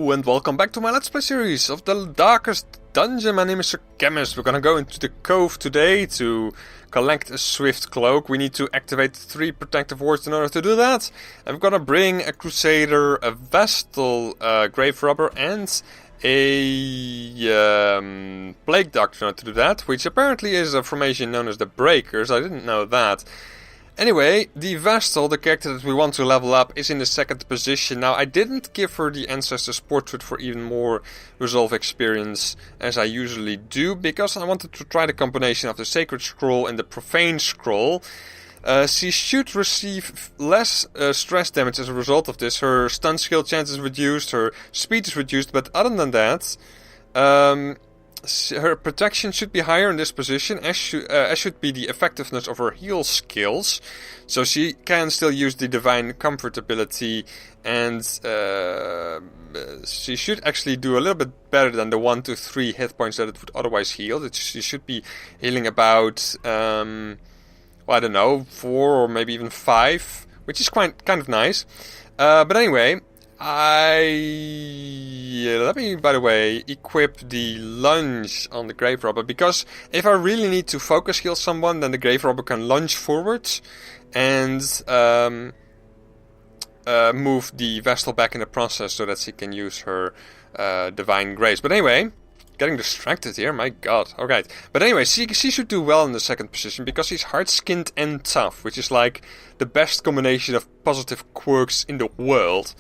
Hello and welcome back to my Let's Play series of the Darkest Dungeon. My name is Sir Chemist. We're gonna go into the cove today to collect a swift cloak. We need to activate 3 protective wards in order to do that. And we're gonna bring a Crusader, a Vestal, Grave Robber and a Plague Doctor in order to do that. Which apparently is a formation known as the Breakers. I didn't know that. Anyway, the Vestal, the character that we want to level up, is in the 2nd position. Now, I didn't give her the Ancestor's Portrait for even more Resolve experience, as I usually do, because I wanted to try the combination of the Sacred Scroll and the Profane Scroll. She should receive less stress damage as a result of this. Her stun skill chance is reduced, her speed is reduced, but other than that, her protection should be higher in this position, as should be the effectiveness of her heal skills. So she can still use the Divine Comfort ability, and she should actually do a little bit better than the 1 to 3 hit points that it would otherwise heal. She should be healing about, well, I don't know, 4 or maybe even 5, which is kind of nice. But anyway, let me, by the way, equip the lunge on the Grave Robber, because if I really need to focus heal someone, then the Grave Robber can lunge forwards and move the Vestal back in the process so that she can use her Divine Grace. But anyway, getting distracted here, my god. Alright, but anyway, she should do well in the 2nd position, because she's hard-skinned and tough, which is like the best combination of positive quirks in the world.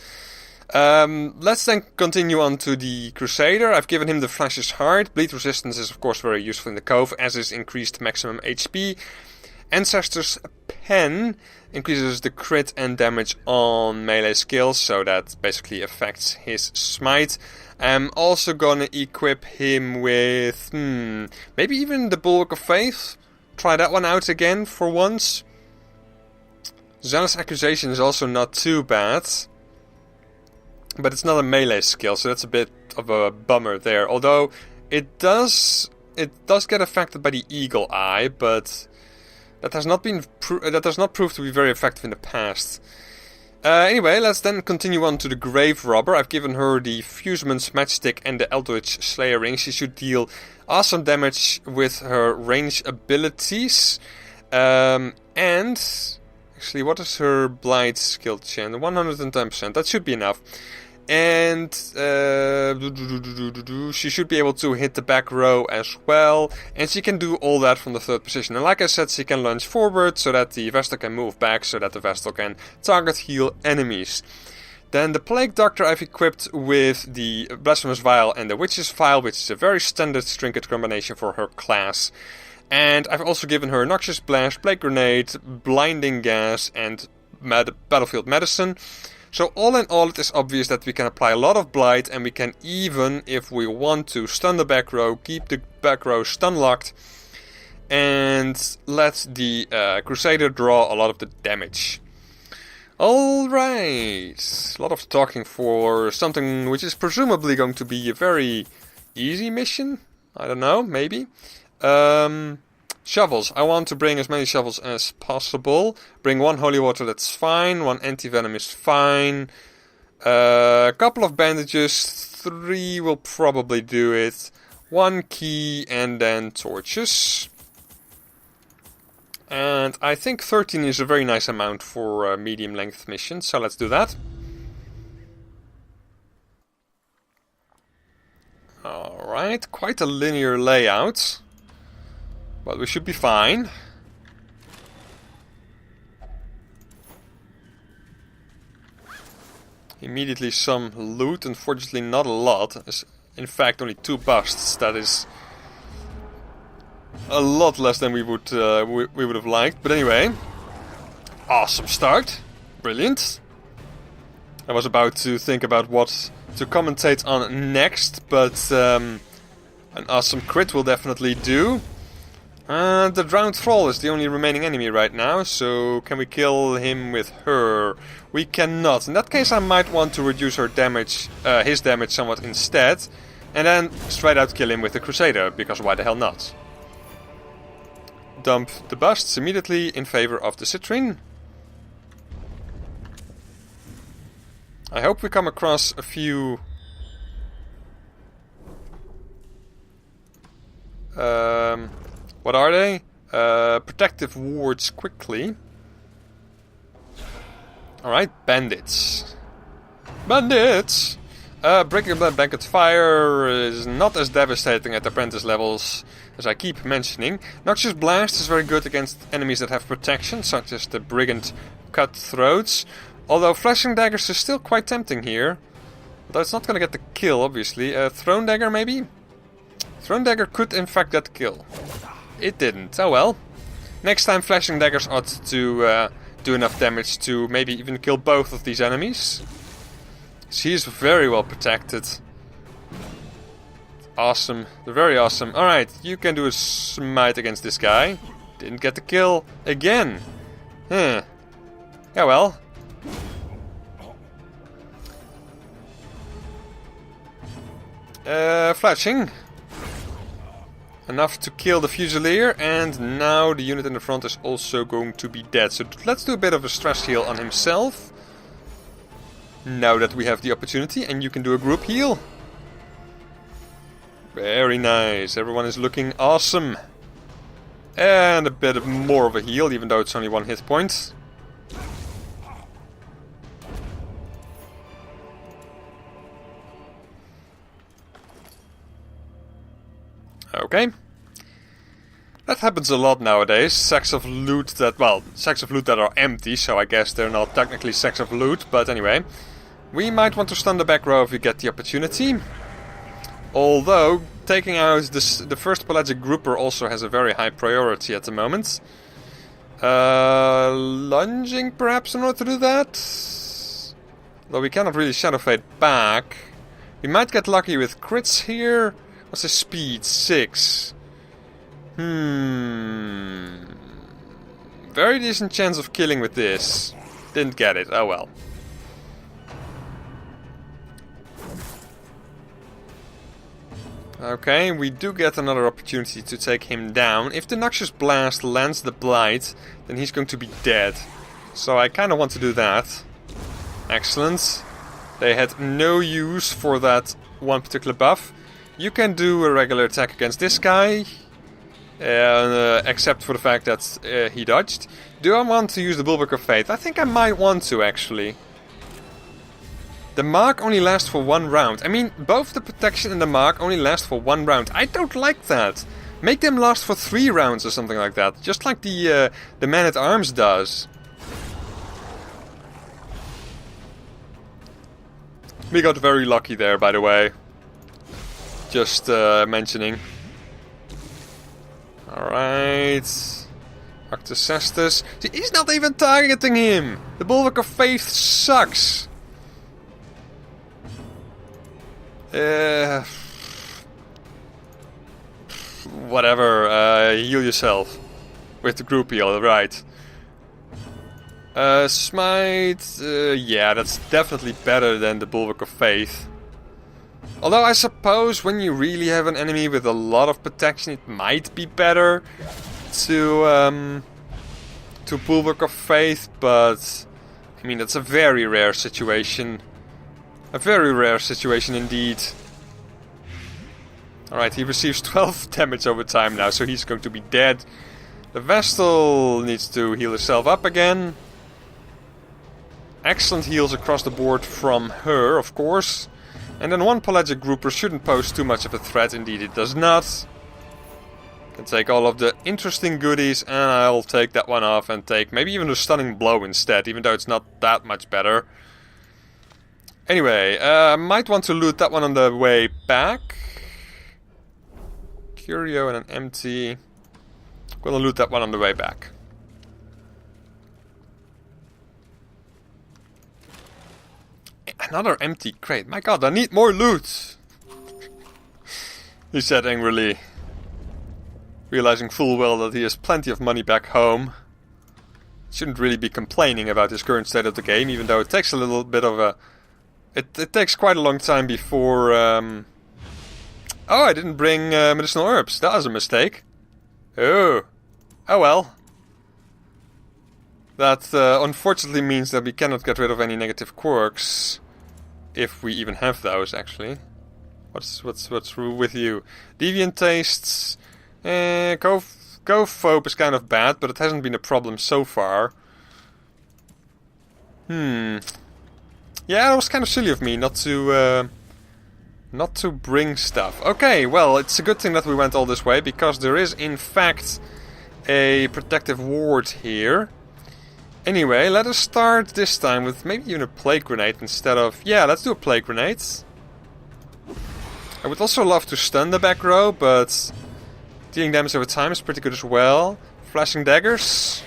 Let's then continue on to the Crusader. I've given him the Flash's Heart. Bleed resistance is of course very useful in the cove, as is increased maximum HP. Ancestor's Pen increases the crit and damage on melee skills, so that basically affects his smite. I'm also gonna equip him with, maybe even the Bulwark of Faith. Try that one out again for once. Zealous Accusation is also not too bad, but it's not a melee skill, so that's a bit of a bummer there. Although it does get affected by the Eagle Eye, but that has not proved to be very effective in the past. Anyway, let's then continue on to the Grave Robber. I've given her the Fusement's Matchstick and the Eldritch Slayer Ring. She should deal awesome damage with her range abilities. And actually, what is her Blight skill chance? 110%. That should be enough. And she should be able to hit the back row as well. And she can do all that from the 3rd position. And like I said, she can lunge forward so that the Vestal can move back, so that the Vestal can target heal enemies. Then the Plague Doctor I've equipped with the Blasphemous Vial and the Witch's Vial, which is a very standard trinket combination for her class. And I've also given her Noxious Blast, Plague Grenade, Blinding Gas, and Battlefield Medicine. So all in all, it is obvious that we can apply a lot of Blight, and we can even, if we want to, stun the back row, keep the back row stun locked, and let the Crusader draw a lot of the damage. Alright, a lot of talking for something which is presumably going to be a very easy mission. I don't know, maybe. Shovels. I want to bring as many shovels as possible. Bring 1 holy water, that's fine. 1 anti-venom is fine. A couple of bandages. 3 will probably do it. 1 key and then torches. And I think 13 is a very nice amount for a medium length mission, so let's do that. Alright, quite a linear layout. But we should be fine. Immediately some loot, unfortunately not a lot. In fact, only 2 busts. That is a lot less than we would have liked. But anyway, awesome start. Brilliant. I was about to think about what to commentate on next, but an awesome crit will definitely do. The Drowned Thrall is the only remaining enemy right now, so can we kill him with her? We cannot. In that case, I might want to reduce her damage, his damage somewhat instead, and then straight out kill him with the Crusader, because why the hell not? Dump the busts immediately in favor of the Citrine. I hope we come across a few What are they? Protective wards quickly. Alright, bandits. Bandits! Breaking Blood Blanket Fire is not as devastating at apprentice levels as I keep mentioning. Noxious Blast is very good against enemies that have protection, such as the Brigand Cutthroats. Although Flashing Daggers is still quite tempting here. Although it's not gonna get the kill, obviously. Throne Dagger, maybe? Throne Dagger could in fact get the kill. It didn't. Oh well. Next time Flashing Daggers ought to do enough damage to maybe even kill both of these enemies. She is very well protected. Awesome. They're very awesome. Alright, you can do a smite against this guy. Didn't get the kill again. Huh. Yeah, well. Flashing. Enough to kill the Fusilier, and now the unit in the front is also going to be dead. So let's do a bit of a stress heal on himself. Now that we have the opportunity, and you can do a group heal. Very nice. Everyone is looking awesome. And a bit more of a heal, even though it's only 1 hit point. Okay. That happens a lot nowadays. Sacks of loot that, well, sacks of loot that are empty, so I guess they're not technically sacks of loot, but anyway. We might want to stun the back row if we get the opportunity. Although, taking out the first pelagic grouper also has a very high priority at the moment. Lunging perhaps in order to do that? Though we cannot really Shadow Fade back. We might get lucky with crits here. What's his speed? 6. Very decent chance of killing with this. Didn't get it. Oh well. Okay, we do get another opportunity to take him down. If the Noxious Blast lands the Blight, then he's going to be dead. So I kind of want to do that. Excellent. They had no use for that one particular buff. You can do a regular attack against this guy. Except for the fact that he dodged. Do I want to use the Bulwark of Fate? I think I might want to, actually. The mark only lasts for 1 round. I mean, both the protection and the mark only last for 1 round. I don't like that. Make them last for 3 rounds or something like that. Just like the Man-at-Arms does. We got very lucky there, by the way. Just mentioning. Alright. Arctus Cestus. He's not even targeting him! The Bulwark of Faith sucks! Whatever, heal yourself. With the group heal, right. Smite... yeah, that's definitely better than the Bulwark of Faith. Although I suppose when you really have an enemy with a lot of protection, it might be better to Bulwark of Faith, but I mean that's a very rare situation. A very rare situation indeed. Alright, he receives 12 damage over time now, so he's going to be dead. The Vestal needs to heal herself up again. Excellent heals across the board from her, of course. And then one pelagic grouper shouldn't pose too much of a threat, indeed it does not. Can take all of the interesting goodies, and I'll take that one off and take maybe even a stunning blow instead, even though it's not that much better. Anyway, might want to loot that one on the way back. Curio and an empty. Gonna loot that one on the way back. Another empty crate. My god, I need more loot! He said angrily. Realizing full well that he has plenty of money back home. Shouldn't really be complaining about his current state of the game, even though it takes a little bit of a... It takes quite a long time before... Oh, I didn't bring medicinal herbs. That was a mistake. Oh. Oh well. That unfortunately means that we cannot get rid of any negative quirks. If we even have those, actually. What's with you? Deviant tastes. Go Phobe is kind of bad, but it hasn't been a problem so far. Yeah, it was kind of silly of me not to bring stuff. Okay, well, it's a good thing that we went all this way, because there is, in fact, a protective ward here. Anyway, let us start this time with maybe even a plague grenade instead of... Yeah, let's do a plague grenade. I would also love to stun the back row, but dealing damage over time is pretty good as well. Flashing daggers.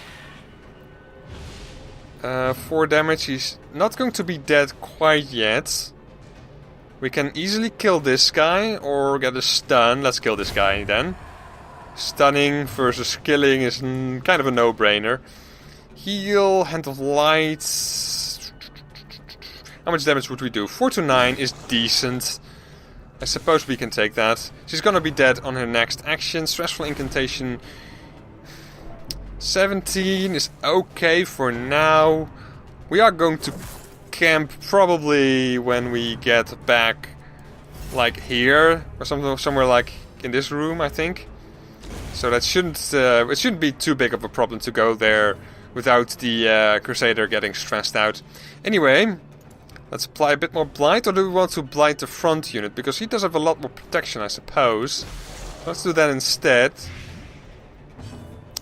4 damage. He's not going to be dead quite yet. We can easily kill this guy or get a stun. Let's kill this guy then. Stunning versus killing is kind of a no-brainer. Heal, Hand of Light. How much damage would we do? 4 to 9 is decent. I suppose we can take that. She's gonna be dead on her next action. Stressful Incantation. 17 is okay for now. We are going to camp probably when we get back, like here or somewhere like in this room, I think. So that it shouldn't be too big of a problem to go there without the Crusader getting stressed out. Anyway, let's apply a bit more blight, or do we want to blight the front unit? Because he does have a lot more protection, I suppose. Let's do that instead.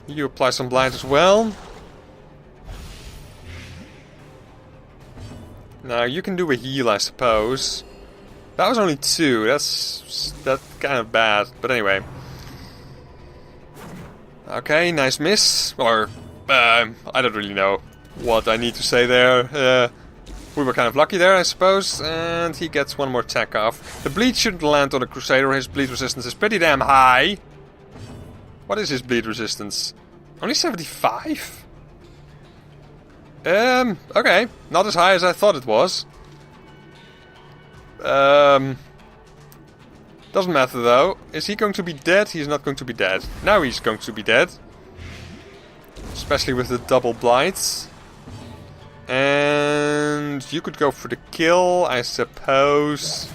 You apply some blight as well. Now you can do a heal, I suppose. That was only 2. That's kind of bad. But anyway. Okay, nice miss. Or I don't really know what I need to say there. We were kind of lucky there, I suppose. And he gets one more attack off. The bleed shouldn't land on the Crusader. His bleed resistance is pretty damn high. What is his bleed resistance? Only 75? Okay. Not as high as I thought it was. Doesn't matter though. Is he going to be dead? He's not going to be dead. Now he's going to be dead. Especially with the double blights. And you could go for the kill, I suppose.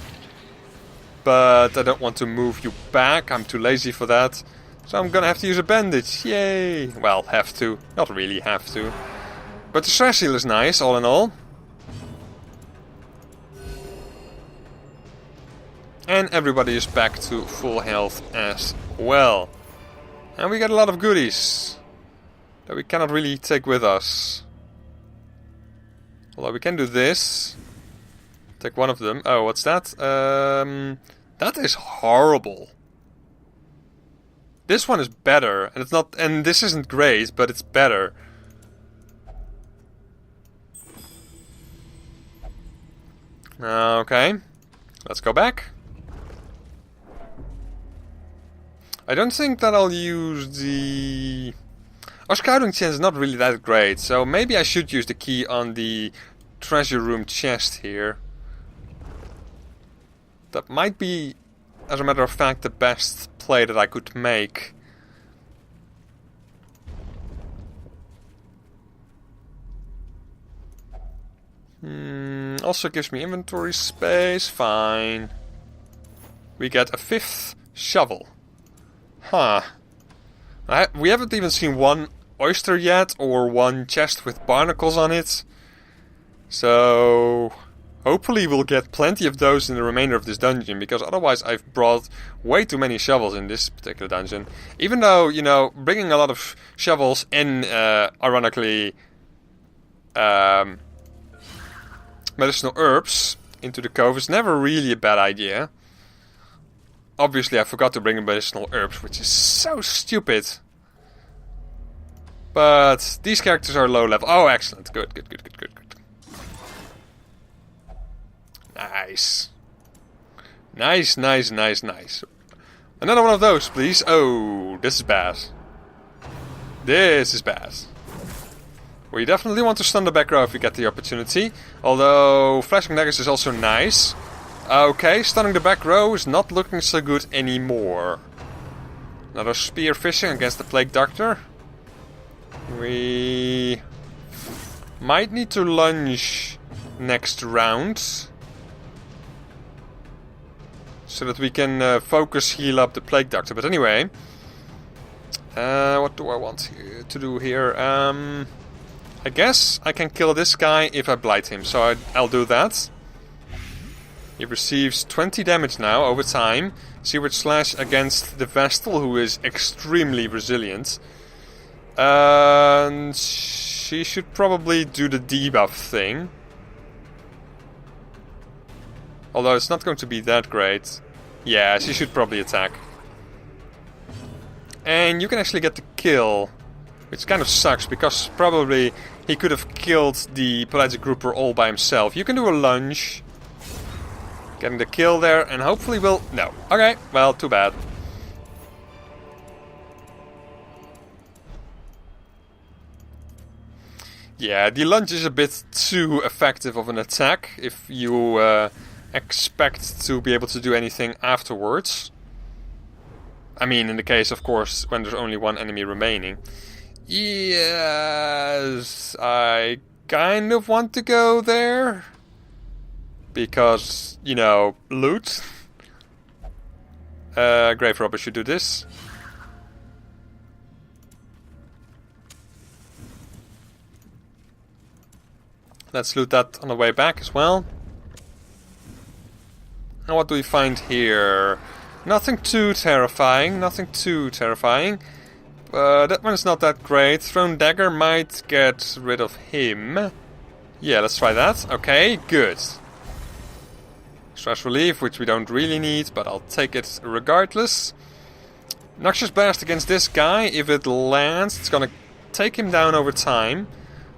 But I don't want to move you back. I'm too lazy for that. So I'm gonna have to use a bandage. Yay! Well, have to. Not really have to. But the stress heal is nice, all in all. And everybody is back to full health as well. And we got a lot of goodies that we cannot really take with us. Although we can do this. Take one of them. Oh, what's that? That is horrible. This one is better, and it's not. And this isn't great, but it's better. Okay, let's go back. I don't think that I'll use the... Our scouting chance is not really that great, so maybe I should use the key on the treasure room chest here. That might be, as a matter of fact, the best play that I could make. Also gives me inventory space, fine. We get a 5th shovel. Huh. We haven't even seen one oyster yet, or one chest with barnacles on it. So hopefully we'll get plenty of those in the remainder of this dungeon, because otherwise I've brought way too many shovels in this particular dungeon. Even though, you know, bringing a lot of shovels in, ironically, medicinal herbs into the cove is never really a bad idea. Obviously I forgot to bring in medicinal herbs, which is so stupid. But these characters are low level. Oh, excellent. Good. Nice. Nice. Another one of those, please. Oh, this is bad. This is bad. We definitely want to stun the back row if we get the opportunity. Although flashing daggers is also nice. Okay, stunning the back row is not looking so good anymore. Another spear fishing against the Plague Doctor. We might need to lunge next round, so that we can focus heal up the Plague Doctor. But anyway, What do I want to do here? I guess I can kill this guy if I blight him, so I'll do that. He receives 20 damage now over time. Seaward Slash against the Vestal, who is extremely resilient. And she should probably do the debuff thing. Although it's not going to be that great. Yeah, she should probably attack. And you can actually get the kill, which kind of sucks, because probably he could have killed the Pelagic Grouper all by himself. You can do a lunge. Getting the kill there, and hopefully we'll... No. Okay, well, too bad. Yeah, the lunge is a bit too effective of an attack if you expect to be able to do anything afterwards. I mean, in the case, of course, when there's only one enemy remaining. Yes, I kind of want to go there. Because, you know, loot. Grave Robber should do this. Let's loot that on the way back as well. And what do we find here? Nothing too terrifying, nothing too terrifying. That one's not that great. Thrown Dagger might get rid of him. Yeah, let's try that. Okay, good. Stress Relief, which we don't really need, but I'll take it regardless. Noxious Blast against this guy. If it lands, it's gonna take him down over time.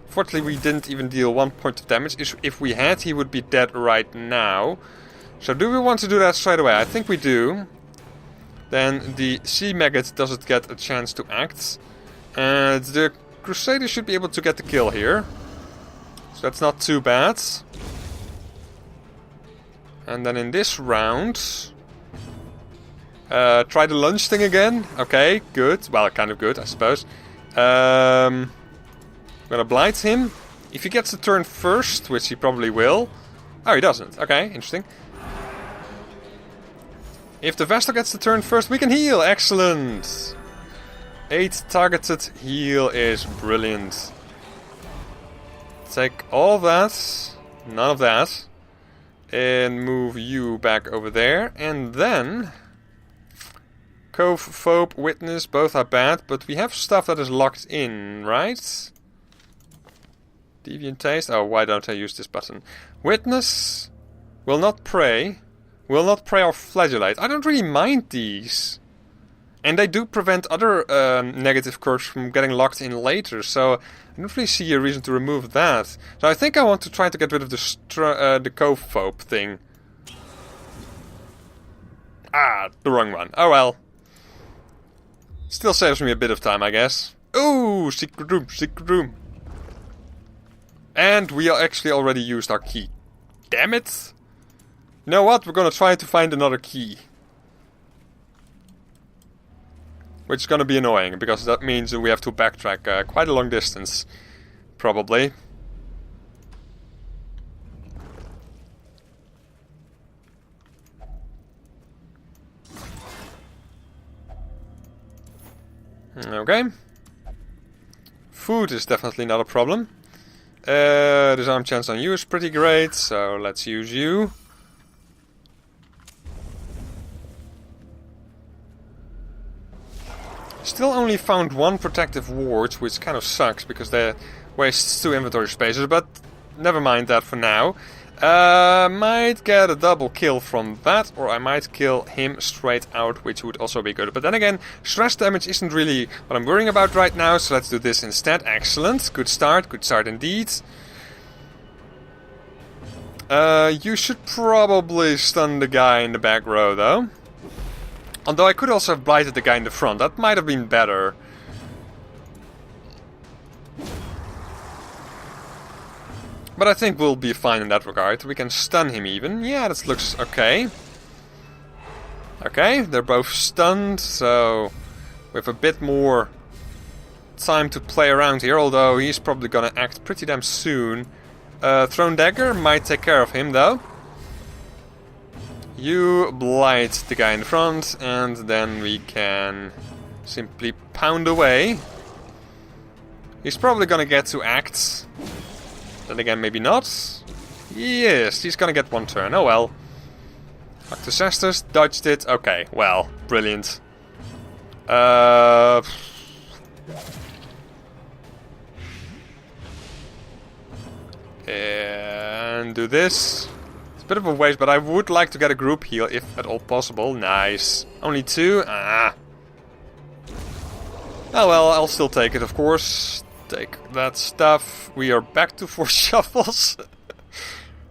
Fortunately, we didn't even deal 1 point of damage. If we had, he would be dead right now. So do we want to do that straight away? I think we do. Then the Sea Maggot doesn't get a chance to act. And the Crusader should be able to get the kill here. So that's not too bad. And then in this round... try the lunge thing again. Okay, good. Well, kind of good, I suppose. I'm gonna blight him. If he gets the turn first, which he probably will... Oh, he doesn't. Okay, interesting. If the Vestal gets the turn first, we can heal. Excellent. 8 targeted heal is brilliant. Take all that, none of that, and move you back over there. And then... Cove, Phobe, Witness, both are bad, but we have stuff that is locked in, right? Deviant Taste. Oh, why don't I use this button? Witness will not pray. Will not pray or flagellate. I don't really mind these. And they do prevent other negative curves from getting locked in later, so I don't really see a reason to remove that. So I think I want to try to get rid of the Cove Phobe thing. Ah, the wrong one. Oh well. Still saves me a bit of time, I guess. Ooh, secret room, secret room. And we actually already used our key. Damn it! You know what? We're gonna try to find another key. Which is gonna be annoying, because that means we have to backtrack quite a long distance. Probably. Okay. Food is definitely not a problem. Disarm chance on you is pretty great, so let's use you. Still only found 1 protective ward, which kind of sucks because they wastes 2 inventory spaces, but never mind that for now. Might get a double kill from that, or I might kill him straight out, which would also be good. But then again, stress damage isn't really what I'm worrying about right now, so let's do this instead. Excellent. Good start indeed. You should probably stun the guy in the back row, though. Although I could also have blighted the guy in the front. That might have been better. But I think we'll be fine in that regard. We can stun him even. Yeah, that looks okay. Okay, they're both stunned, so we have a bit more time to play around here, although he's probably gonna act pretty damn soon. Thrown Dagger might take care of him, though. You blight the guy in the front, and then we can Simply pound away. He's probably gonna get to act. Then again, maybe not. Yes, he's gonna get one turn. Oh well. Back to Cestus, dodged it. Okay, well, brilliant. And do this. It's a bit of a waste, but I would like to get a group heal if at all possible. Nice. Only 2? Ah. Oh well, I'll still take it, of course. Take that stuff. We are back to 4 shuffles.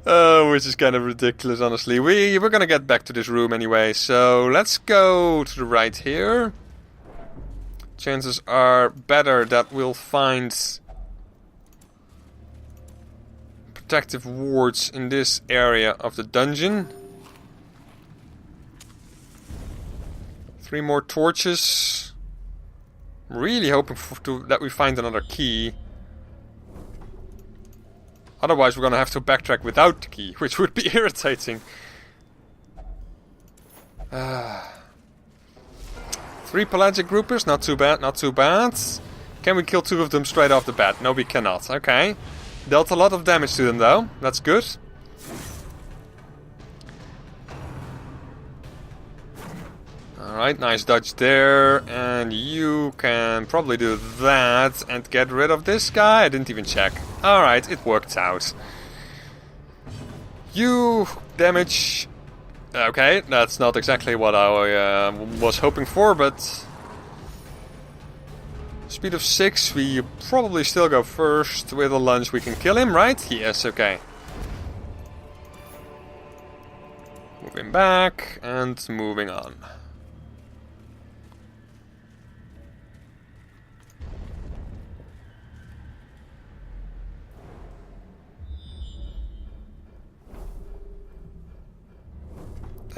Which is kind of ridiculous, honestly. We're gonna get back to this room anyway, so let's go to the right here. Chances are better that we'll find protective wards in this area of the dungeon. 3 more torches. I'm really hoping that we find another key. Otherwise we're gonna have to backtrack without the key, which would be irritating. 3 pelagic groupers, not too bad, not too bad. Can we kill 2 of them straight off the bat? No, we cannot. Okay. Dealt a lot of damage to them though. That's good. Alright, nice dodge there. And you can probably do that and get rid of this guy. I didn't even check. Alright, it worked out. You damage. Okay, that's not exactly what I was hoping for, but speed of 6, we probably still go first. With a lunge we can kill him, right? Yes, okay. Moving back and moving on.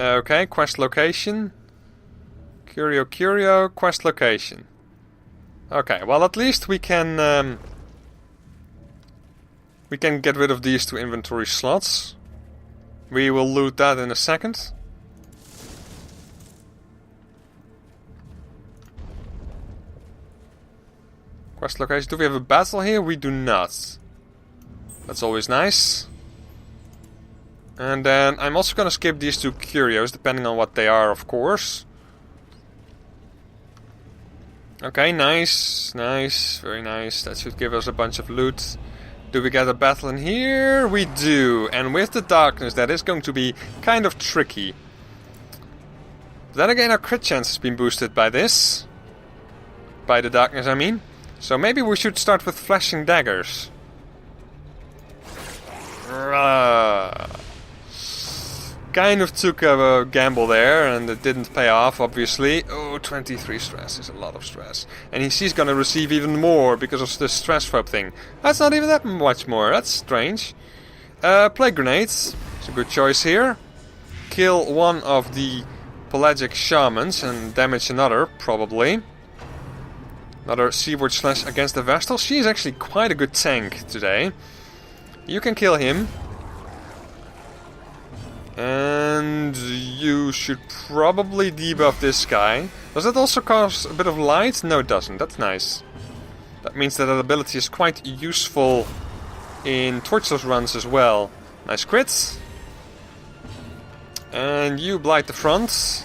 Okay, quest location. Curio, quest location. Okay, well at least we can get rid of these 2 inventory slots. We will loot that in a second. Quest location. Do we have a battle here? We do not. That's always nice. And then I'm also gonna skip these 2 curios, depending on what they are, of course. Okay, nice, nice, very nice. That should give us a bunch of loot. Do we get a battle in here? We do. And with the darkness, that is going to be kind of tricky. But then again, our crit chance has been boosted by this. By the darkness, I mean. So maybe we should start with flashing daggers. Kind of took a gamble there, and it didn't pay off, obviously. Oh, 23 stress is a lot of stress. And he's gonna receive even more because of the stress phobe thing. That's not even that much more, that's strange. Plague grenades, it's a good choice here. Kill one of the pelagic shamans and damage another, probably. Another seaward slash against the Vestal. She is actually quite a good tank today. You can kill him. And you should probably debuff this guy. Does that also cause a bit of light? No, it doesn't. That's nice. That means that ability is quite useful in torchless runs as well. Nice crits. And you blight the front.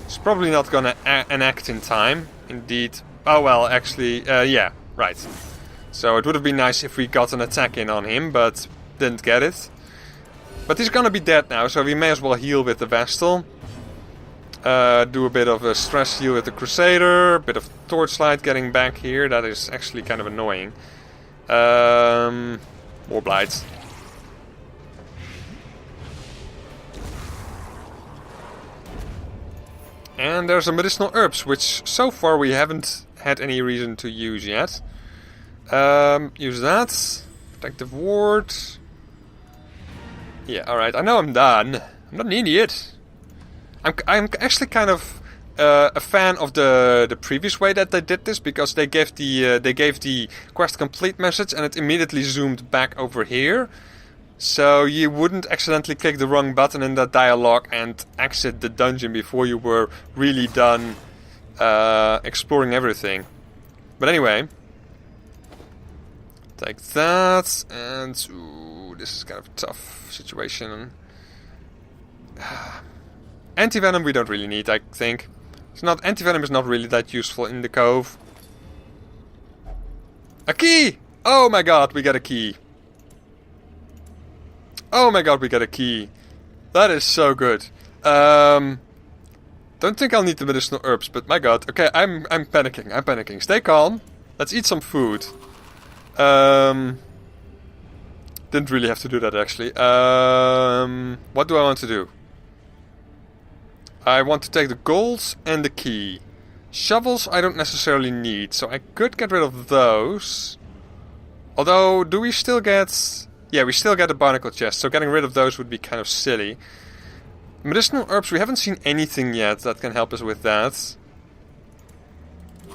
It's probably not gonna enact in time. Indeed. Oh well, actually, yeah, right. So it would have been nice if we got an attack in on him, but didn't get it. But he's gonna be dead now, so we may as well heal with the Vestal. Do a bit of a stress heal with the Crusader, a bit of Torchlight getting back here. That is actually kind of annoying. More Blight. And there's some medicinal herbs, which so far we haven't had any reason to use yet. Use that. Protective ward. Yeah, alright, I know I'm done. I'm not an idiot. I'm actually kind of a fan of the previous way that they did this, because they gave the quest complete message and it immediately zoomed back over here. So you wouldn't accidentally click the wrong button in that dialogue and exit the dungeon before you were really done exploring everything. But anyway, take that, and ooh, this is kind of a tough situation. Anti-venom we don't really need, I think. Anti-venom is not really that useful in the cove. A key! Oh my god, we got a key. Oh my god, we got a key. That is so good. Don't think I'll need the medicinal herbs, but my god. Okay, I'm panicking. I'm panicking. Stay calm. Let's eat some food. Didn't really have to do that, actually. What do I want to do? I want to take the gold and the key. Shovels I don't necessarily need, so I could get rid of those. Although, do we still get... Yeah, we still get a barnacle chest, so getting rid of those would be kind of silly. Medicinal herbs, we haven't seen anything yet that can help us with that.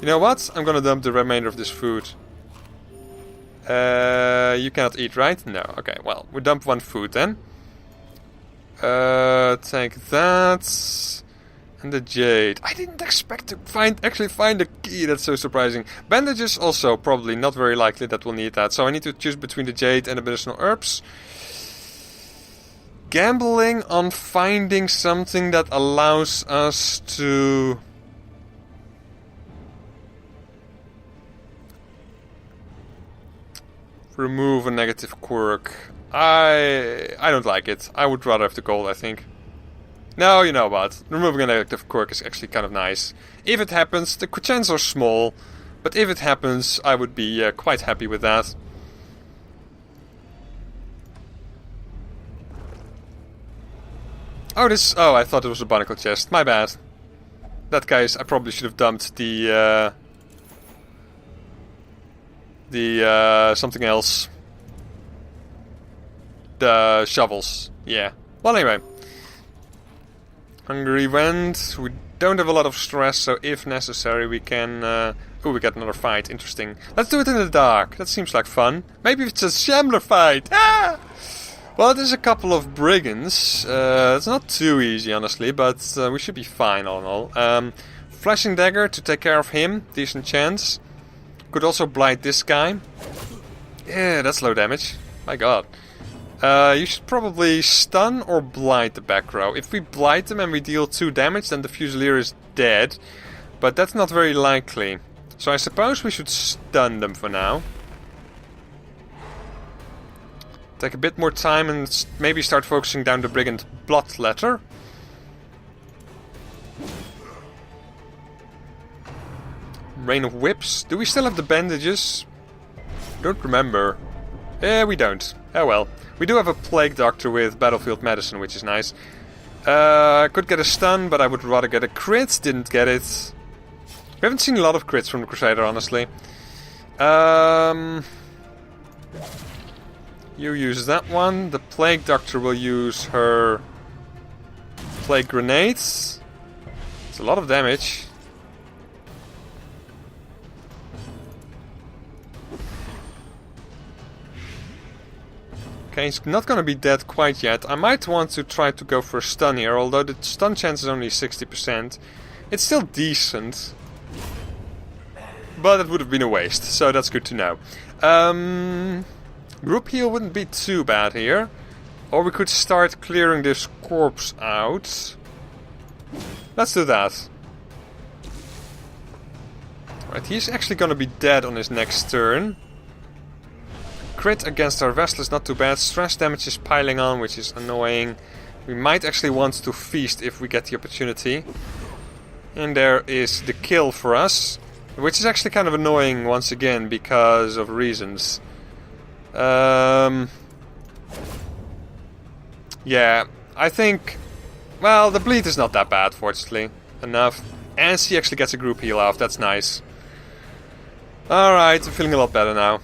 You know what? I'm gonna dump the remainder of this food. You cannot eat, right? No. Okay, well, we dump one food then. Take that. And the jade. I didn't expect to actually find a key. That's so surprising. Bandages also probably not very likely that we'll need that. So I need to choose between the jade and the medicinal herbs. Gambling on finding something that allows us to remove a negative quirk. I don't like it. I would rather have the gold, I think. No, you know what? Removing a negative quirk is actually kind of nice. If it happens, the chances are small, but if it happens, I would be quite happy with that. Oh, I thought it was a barnacle chest. My bad. That case, I probably should have dumped the something else. The shovels. Yeah. Well, anyway. Hungry Vent. We don't have a lot of stress, so if necessary we can... Oh, we got another fight. Interesting. Let's do it in the dark. That seems like fun. Maybe it's a shambler fight. Ah! Well, there's a couple of brigands. It's not too easy, honestly, but we should be fine all in all. Flashing Dagger to take care of him. Decent chance. Could also blight this guy. Yeah, that's low damage. My god. You should probably stun or blight the back row. If we blight them and we deal 2 damage, then the Fusilier is dead. But that's not very likely. So I suppose we should stun them for now. Take a bit more time and maybe start focusing down the Brigand Bloodletter. Rain of Whips. Do we still have the bandages? Don't remember. We don't. Oh well. We do have a Plague Doctor with Battlefield Medicine, which is nice. I could get a stun, but I would rather get a crit. Didn't get it. We haven't seen a lot of crits from the Crusader, honestly. You use that one. The Plague Doctor will use her Plague Grenades. It's a lot of damage. Okay, he's not gonna be dead quite yet. I might want to try to go for a stun here, although the stun chance is only 60%. It's still decent. But it would have been a waste, so that's good to know. Group heal wouldn't be too bad here. Or we could start clearing this corpse out. Let's do that. Right, he's actually gonna be dead on his next turn. Crit against our vessel is not too bad. Stress damage is piling on, which is annoying. We might actually want to feast if we get the opportunity. And there is the kill for us. Which is actually kind of annoying once again because of reasons. Yeah, I think... Well, the bleed is not that bad, fortunately. Enough. And she actually gets a group heal off. That's nice. Alright, I'm feeling a lot better now.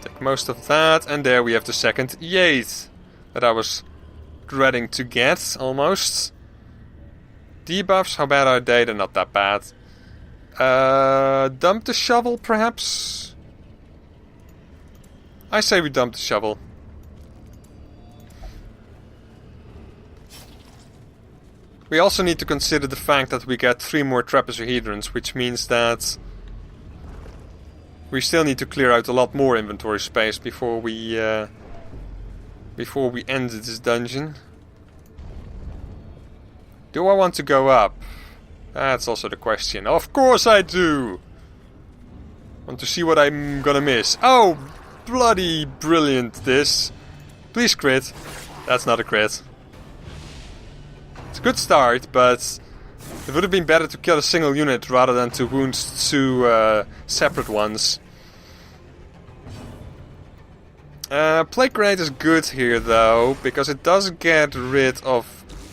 Take most of that. And there we have the second Yate that I was dreading to get, almost. Debuffs, how bad are they? They're not that bad. Dump the shovel, perhaps? I say we dump the shovel. We also need to consider the fact that we get 3 more trapezohedrons, which means that we still need to clear out a lot more inventory space before we end this dungeon. Do I want to go up? That's also the question. Of course I do! Want to see what I'm gonna miss. Oh, bloody brilliant this. Please crit. That's not a crit. It's a good start, but it would have been better to kill a single unit rather than to wound 2 separate ones. Plague Grenade is good here though, because it does get rid of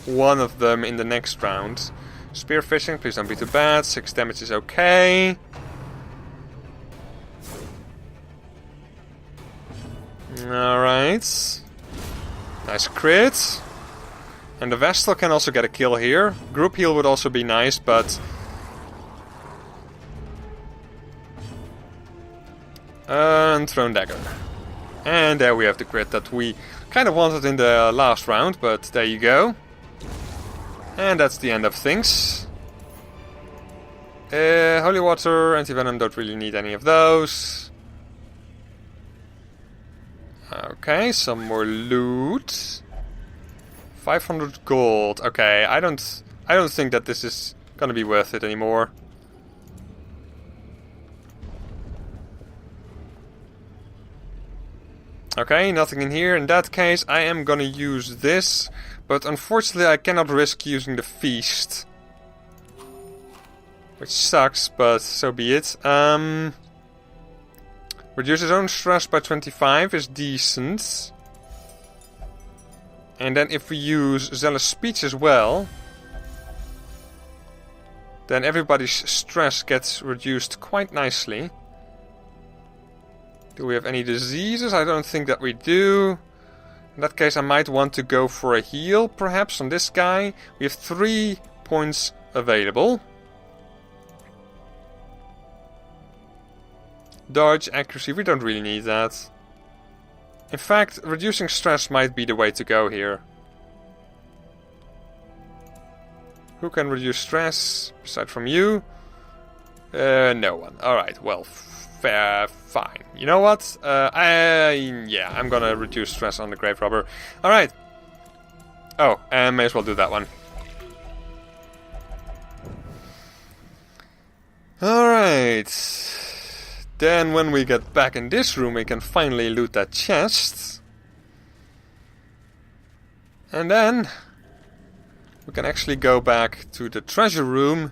one of them in the next round. Spearfishing, please don't be too bad. 6 damage is okay. Alright. Nice crit. And the Vestal can also get a kill here. Group heal would also be nice, but... and Thrown Dagger. And there we have the crit that we kind of wanted in the last round, but there you go. And that's the end of things. Holy Water, Anti-Venom, don't really need any of those. Okay, some more loot. 500 gold. Okay, I don't think that this is gonna be worth it anymore. Okay, nothing in here. In that case, I am gonna use this, but unfortunately I cannot risk using the feast. Which sucks, but so be it. Reduce his own stress by 25 is decent. And then if we use Zealous Speech as well, then everybody's stress gets reduced quite nicely. Do we have any diseases? I don't think that we do. In that case I might want to go for a heal, perhaps, on this guy. We have 3 points available. Dodge, accuracy, we don't really need that. In fact, reducing stress might be the way to go here. Who can reduce stress, aside from you? No one. Alright, well, fine. You know what? Yeah, I'm gonna reduce stress on the Grave Robber. Alright. Oh, and may as well do that one. Alright. Then when we get back in this room, we can finally loot that chest. And then we can actually go back to the treasure room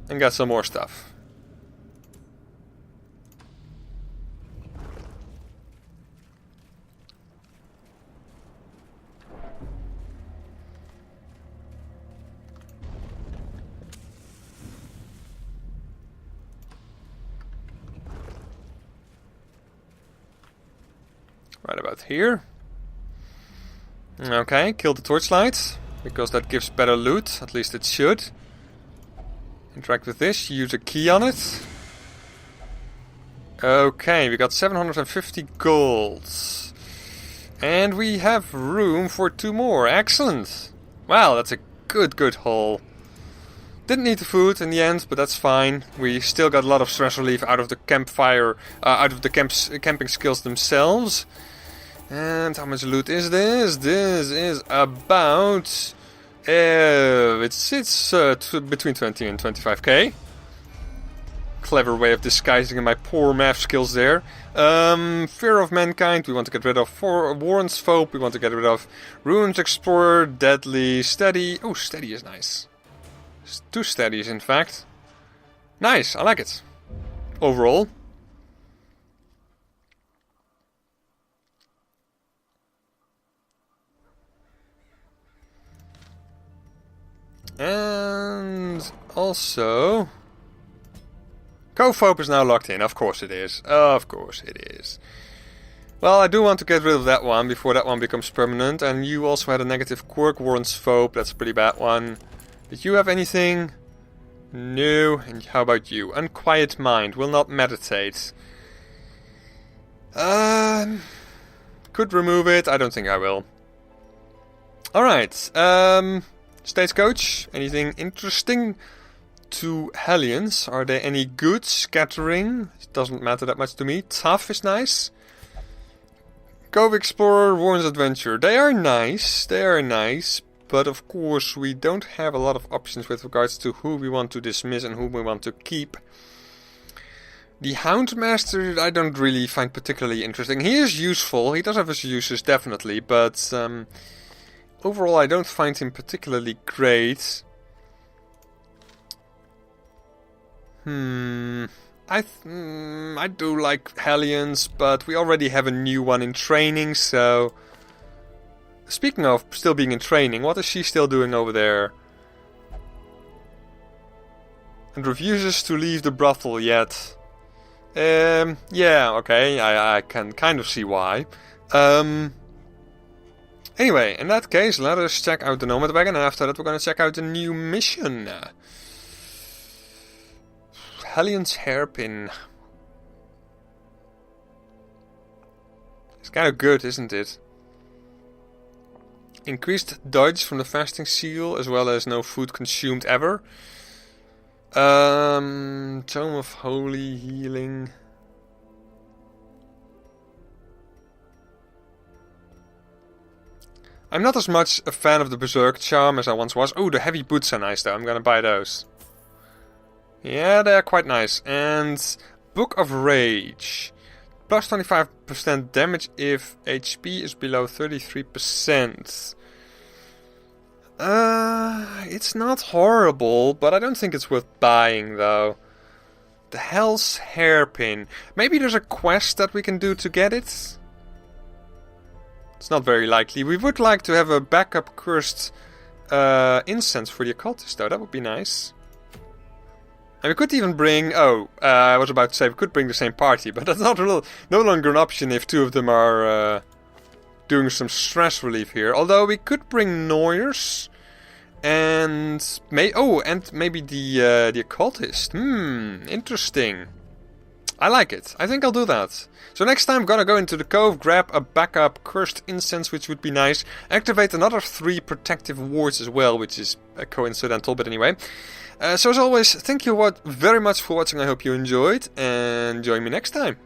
and get some more stuff. Right about here. Okay, kill the torchlight, because that gives better loot, at least it should. Interact with this, use a key on it. Okay, we got 750 gold. And we have room for 2 more, excellent! Wow, that's a good haul. Didn't need the food in the end, but that's fine. We still got a lot of stress relief out of the campfire, out of the camping skills themselves. And how much loot is this? This is about... it's between 20 and 25k. Clever way of disguising my poor math skills there. Fear of Mankind, we want to get rid of. Warren's Foe, we want to get rid of. Ruins Explorer, Deadly, Steady. Oh, Steady is nice. 2 Steadies, in fact. Nice, I like it. Overall. And also... Cophobe is now locked in, of course it is. Of course it is. Well, I do want to get rid of that one before that one becomes permanent. And you also had a negative quirk, Warren's Foe, that's a pretty bad one. Did you have anything? No. And how about you? Unquiet mind. Will not meditate. Could remove it. I don't think I will. Alright. Stagecoach. Anything interesting to Hellions? Are there any good? Scattering. It doesn't matter that much to me. Tough is nice. Cove Explorer, Warren's Adventure. They are nice. They are nice. But of course we don't have a lot of options with regards to who we want to dismiss and who we want to keep. The Houndmaster I don't really find particularly interesting. He is useful. He does have his uses, definitely. But overall I don't find him particularly great. I do like Hellions, but we already have a new one in training, so... Speaking of still being in training, what is she still doing over there? And refuses to leave the brothel yet. Yeah, okay, I can kind of see why. Anyway, in that case, let us check out the Nomad Wagon, and after that we're going to check out the new mission. Hellion's Hairpin. It's kind of good, isn't it? Increased dodge from the fasting seal, as well as no food consumed ever. Tome of Holy Healing. I'm not as much a fan of the Berserk Charm as I once was. Oh, the heavy boots are nice though. I'm gonna buy those. Yeah, they are quite nice. And Book of Rage. Plus 25% damage if HP is below 33%. It's not horrible, but I don't think it's worth buying though. The Hell's Hairpin. Maybe there's a quest that we can do to get it? It's not very likely. We would like to have a backup cursed incense for the occultist though, that would be nice. And we could even bring... I was about to say we could bring the same party, but that's no longer an option if two of them are doing some stress relief here. Although we could bring Noyers and maybe the occultist. Interesting. I like it. I think I'll do that. So next time I'm gonna go into the cove, grab a backup cursed incense, which would be nice. Activate another 3 protective wards as well, which is coincidental, but anyway. So as always, thank you very much for watching. I hope you enjoyed, and join me next time.